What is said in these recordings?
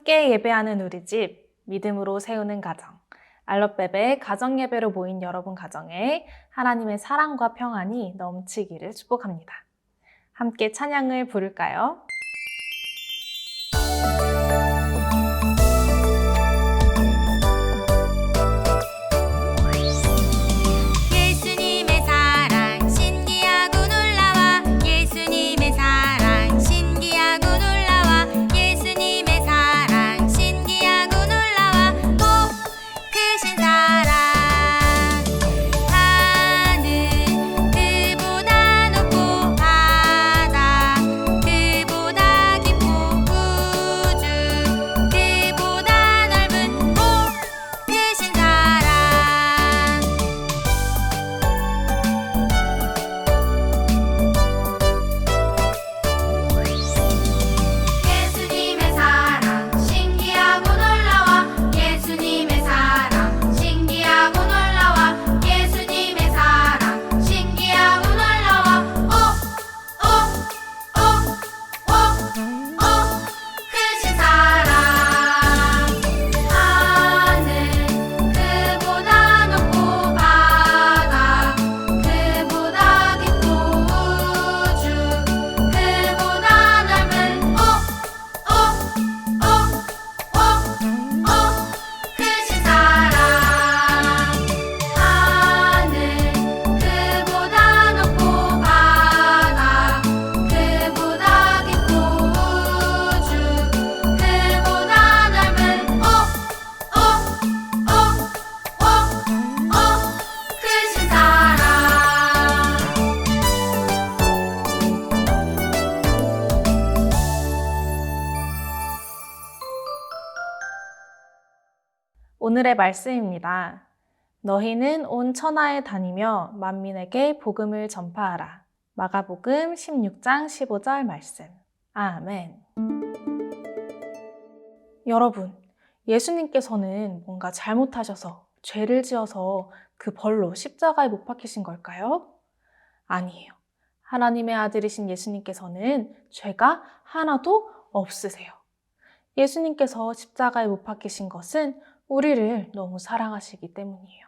함께 예배하는 우리 집, 믿음으로 세우는 가정, 알롯베베 가정예배로 모인 여러분 가정에 하나님의 사랑과 평안이 넘치기를 축복합니다. 함께 찬양을 부를까요? 예수님의 사랑 신기하고 놀라워 예수님의 사랑 신기하고 놀라워 예수님의 사랑 신기하고 놀라워 복 크신 사랑 하늘 그보다 높고 바다 그보다 깊고 우주 그보다 넓은 복 크신 사랑 예수님의 사랑 신기하고 놀라워 예수님의 사랑 신기하고 놀라워 예수님의 사랑 신기하고 놀라워 오 크신 사랑 하늘 그보다 높고 바다 그보다 깊고 우주 그보다 넓은 크신 사랑 하늘 그보다 높고 바다 그보다 깊고 우주 그보다 넓은 크신 사랑 오늘의 말씀입니다. 너희는 온 천하에 다니며 만민에게 복음을 전파하라. 마가복음 16장 15절 말씀. 아멘. 여러분, 예수님께서는 뭔가 잘못하셔서 죄를 지어서 그 벌로 십자가에 못 박히신 걸까요? 아니에요. 하나님의 아들이신 예수님께서는 죄가 하나도 없으세요. 예수님께서 십자가에 못 박히신 것은 우리를 너무 사랑하시기 때문이에요.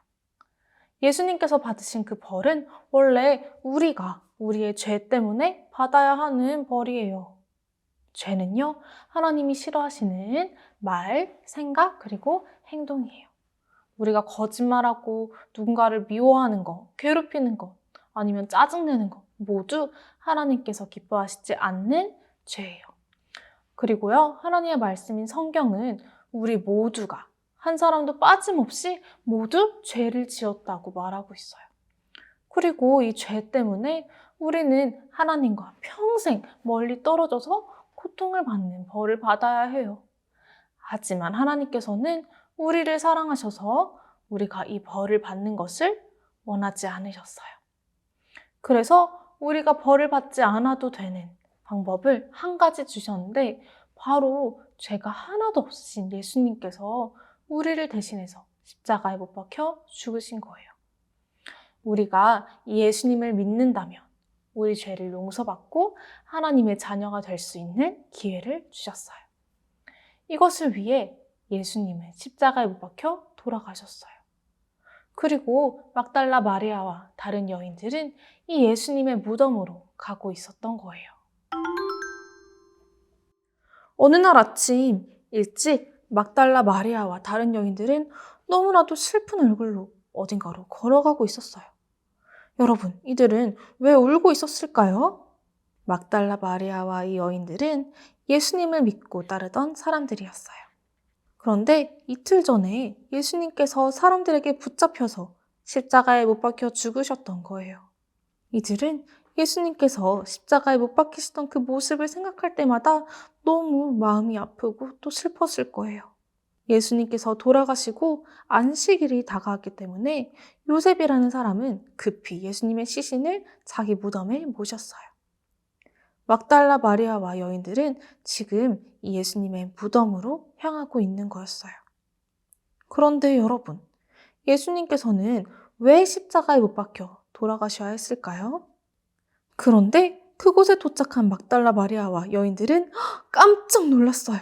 예수님께서 받으신 그 벌은 원래 우리가 우리의 죄 때문에 받아야 하는 벌이에요. 죄는요, 하나님이 싫어하시는 말, 생각, 그리고 행동이에요. 우리가 거짓말하고 누군가를 미워하는 것, 괴롭히는 것, 아니면 짜증내는 것 모두 하나님께서 기뻐하시지 않는 죄예요. 그리고요, 하나님의 말씀인 성경은 우리 모두가 한 사람도 빠짐없이 모두 죄를 지었다고 말하고 있어요. 그리고 이 죄 때문에 우리는 하나님과 평생 멀리 떨어져서 고통을 받는 벌을 받아야 해요. 하지만 하나님께서는 우리를 사랑하셔서 우리가 이 벌을 받는 것을 원하지 않으셨어요. 그래서 우리가 벌을 받지 않아도 되는 방법을 한 가지 주셨는데 바로 죄가 하나도 없으신 예수님께서 우리를 대신해서 십자가에 못 박혀 죽으신 거예요. 우리가 이 예수님을 믿는다면 우리 죄를 용서받고 하나님의 자녀가 될 수 있는 기회를 주셨어요. 이것을 위해 예수님은 십자가에 못 박혀 돌아가셨어요. 그리고 막달라 마리아와 다른 여인들은 이 예수님의 무덤으로 가고 있었던 거예요. 어느 날 아침 일찍 막달라 마리아와 다른 여인들은 너무나도 슬픈 얼굴로 어딘가로 걸어가고 있었어요. 여러분, 이들은 왜 울고 있었을까요? 막달라 마리아와 이 여인들은 예수님을 믿고 따르던 사람들이었어요. 그런데 이틀 전에 예수님께서 사람들에게 붙잡혀서 십자가에 못 박혀 죽으셨던 거예요. 이들은 예수님께서 십자가에 못 박히시던 그 모습을 생각할 때마다 너무 마음이 아프고 또 슬펐을 거예요. 예수님께서 돌아가시고 안식일이 다가왔기 때문에 요셉이라는 사람은 급히 예수님의 시신을 자기 무덤에 모셨어요. 막달라 마리아와 여인들은 지금 이 예수님의 무덤으로 향하고 있는 거였어요. 그런데 여러분, 예수님께서는 왜 십자가에 못 박혀 돌아가셔야 했을까요? 그런데 그곳에 도착한 막달라 마리아와 여인들은 깜짝 놀랐어요.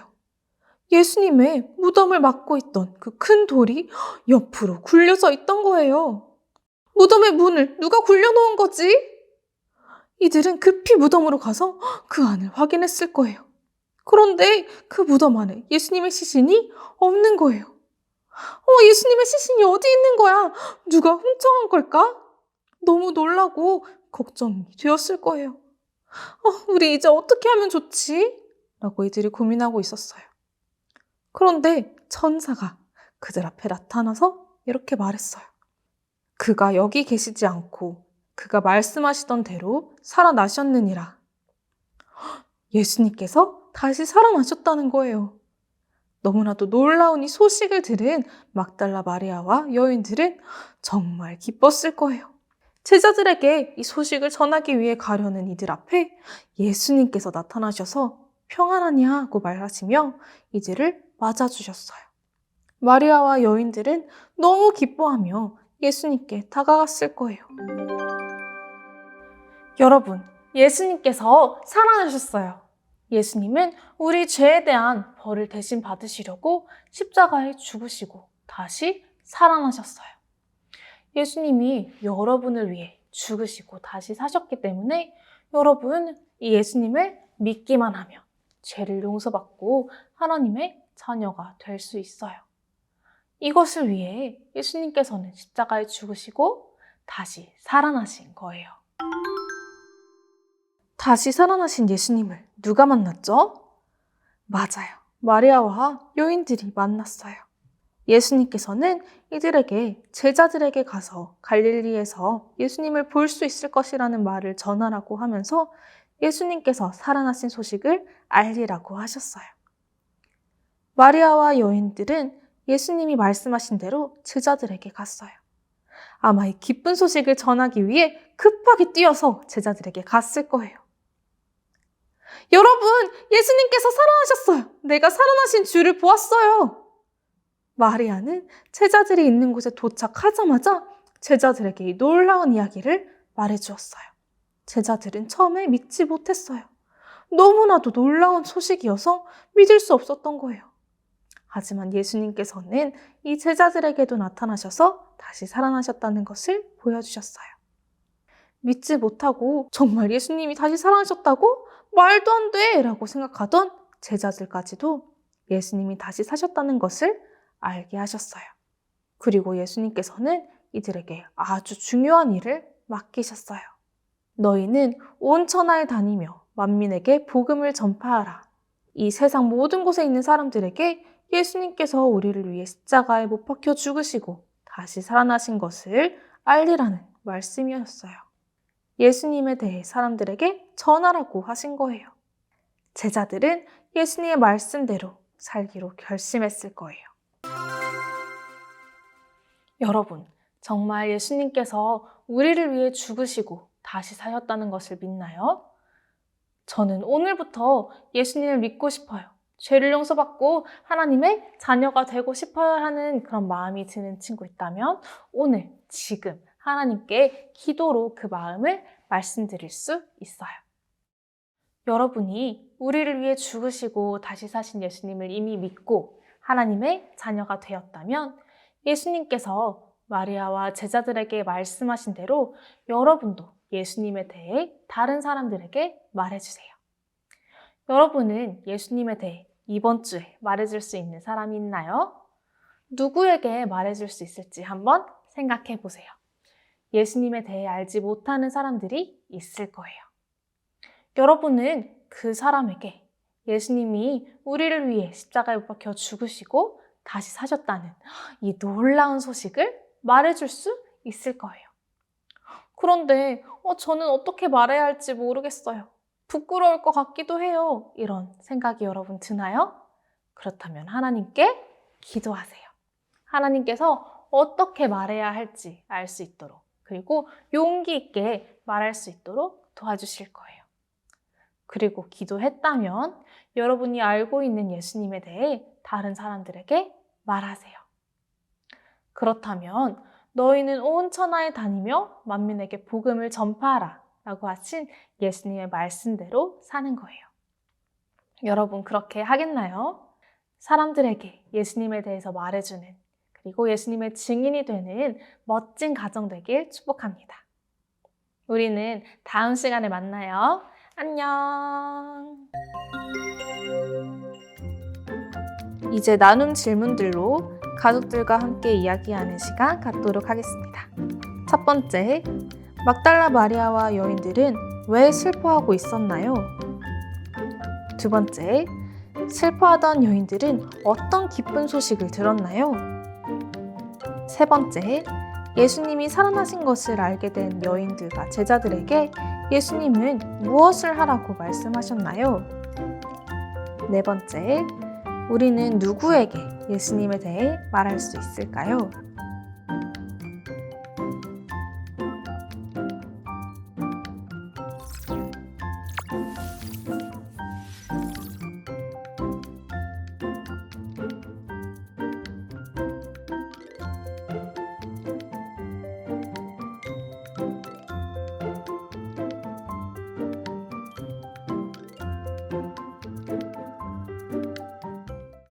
예수님의 무덤을 막고 있던 그 큰 돌이 옆으로 굴려져 있던 거예요. 무덤의 문을 누가 굴려놓은 거지? 이들은 급히 무덤으로 가서 그 안을 확인했을 거예요. 그런데 그 무덤 안에 예수님의 시신이 없는 거예요. 예수님의 시신이 어디 있는 거야? 누가 훔쳐간 걸까? 너무 놀라고 걱정이 되었을 거예요. 우리 이제 어떻게 하면 좋지? 라고 이들이 고민하고 있었어요. 그런데 천사가 그들 앞에 나타나서 이렇게 말했어요. 그가 여기 계시지 않고 그가 말씀하시던 대로 살아나셨느니라. 예수님께서 다시 살아나셨다는 거예요. 너무나도 놀라운 이 소식을 들은 막달라 마리아와 여인들은 정말 기뻤을 거예요. 제자들에게 이 소식을 전하기 위해 가려는 이들 앞에 예수님께서 나타나셔서 평안하냐고 말하시며 이들을 맞아주셨어요. 마리아와 여인들은 너무 기뻐하며 예수님께 다가갔을 거예요. 여러분, 예수님께서 살아나셨어요. 예수님은 우리 죄에 대한 벌을 대신 받으시려고 십자가에 죽으시고 다시 살아나셨어요. 예수님이 여러분을 위해 죽으시고 다시 사셨기 때문에 여러분, 이 예수님을 믿기만 하면 죄를 용서받고 하나님의 자녀가 될 수 있어요. 이것을 위해 예수님께서는 십자가에 죽으시고 다시 살아나신 거예요. 다시 살아나신 예수님을 누가 만났죠? 맞아요. 마리아와 여인들이 만났어요. 예수님께서는 이들에게 제자들에게 가서 갈릴리에서 예수님을 볼 수 있을 것이라는 말을 전하라고 하면서 예수님께서 살아나신 소식을 알리라고 하셨어요. 마리아와 여인들은 예수님이 말씀하신 대로 제자들에게 갔어요. 아마 이 기쁜 소식을 전하기 위해 급하게 뛰어서 제자들에게 갔을 거예요. 여러분, 예수님께서 살아나셨어요. 내가 살아나신 주를 보았어요. 마리아는 제자들이 있는 곳에 도착하자마자 제자들에게 이 놀라운 이야기를 말해주었어요. 제자들은 처음에 믿지 못했어요. 너무나도 놀라운 소식이어서 믿을 수 없었던 거예요. 하지만 예수님께서는 이 제자들에게도 나타나셔서 다시 살아나셨다는 것을 보여주셨어요. 믿지 못하고 정말 예수님이 다시 살아나셨다고? 말도 안 돼! 라고 생각하던 제자들까지도 예수님이 다시 사셨다는 것을 알게 하셨어요. 그리고 예수님께서는 이들에게 아주 중요한 일을 맡기셨어요. 너희는 온 천하에 다니며 만민에게 복음을 전파하라. 이 세상 모든 곳에 있는 사람들에게 예수님께서 우리를 위해 십자가에 못 박혀 죽으시고 다시 살아나신 것을 알리라는 말씀이었어요. 예수님에 대해 사람들에게 전하라고 하신 거예요. 제자들은 예수님의 말씀대로 살기로 결심했을 거예요. 여러분, 정말 예수님께서 우리를 위해 죽으시고 다시 사셨다는 것을 믿나요? 저는 오늘부터 예수님을 믿고 싶어요. 죄를 용서받고 하나님의 자녀가 되고 싶어야 하는 그런 마음이 드는 친구 있다면 오늘, 지금 하나님께 기도로 그 마음을 말씀드릴 수 있어요. 여러분이 우리를 위해 죽으시고 다시 사신 예수님을 이미 믿고 하나님의 자녀가 되었다면 예수님께서 마리아와 제자들에게 말씀하신 대로 여러분도 예수님에 대해 다른 사람들에게 말해주세요. 여러분은 예수님에 대해 이번 주에 말해줄 수 있는 사람이 있나요? 누구에게 말해줄 수 있을지 한번 생각해 보세요. 예수님에 대해 알지 못하는 사람들이 있을 거예요. 여러분은 그 사람에게 예수님이 우리를 위해 십자가에 못 박혀 죽으시고 다시 사셨다는 이 놀라운 소식을 말해줄 수 있을 거예요. 그런데 저는 어떻게 말해야 할지 모르겠어요. 부끄러울 것 같기도 해요. 이런 생각이 여러분 드나요? 그렇다면 하나님께 기도하세요. 하나님께서 어떻게 말해야 할지 알 수 있도록 그리고 용기 있게 말할 수 있도록 도와주실 거예요. 그리고 기도했다면 여러분이 알고 있는 예수님에 대해 다른 사람들에게 말하세요. 그렇다면 너희는 온 천하에 다니며 만민에게 복음을 전파하라 라고 하신 예수님의 말씀대로 사는 거예요. 여러분 그렇게 하겠나요? 사람들에게 예수님에 대해서 말해주는, 그리고 예수님의 증인이 되는 멋진 가정 되길 축복합니다. 우리는 다음 시간에 만나요. 안녕. 이제 나눈 질문들로 가족들과 함께 이야기하는 시간 갖도록 하겠습니다. 첫 번째, 막달라 마리아와 여인들은 왜 슬퍼하고 있었나요? 두 번째, 슬퍼하던 여인들은 어떤 기쁜 소식을 들었나요? 세 번째, 예수님이 살아나신 것을 알게 된 여인들과 제자들에게 예수님은 무엇을 하라고 말씀하셨나요? 네 번째, 우리는 누구에게 예수님에 대해 말할 수 있을까요?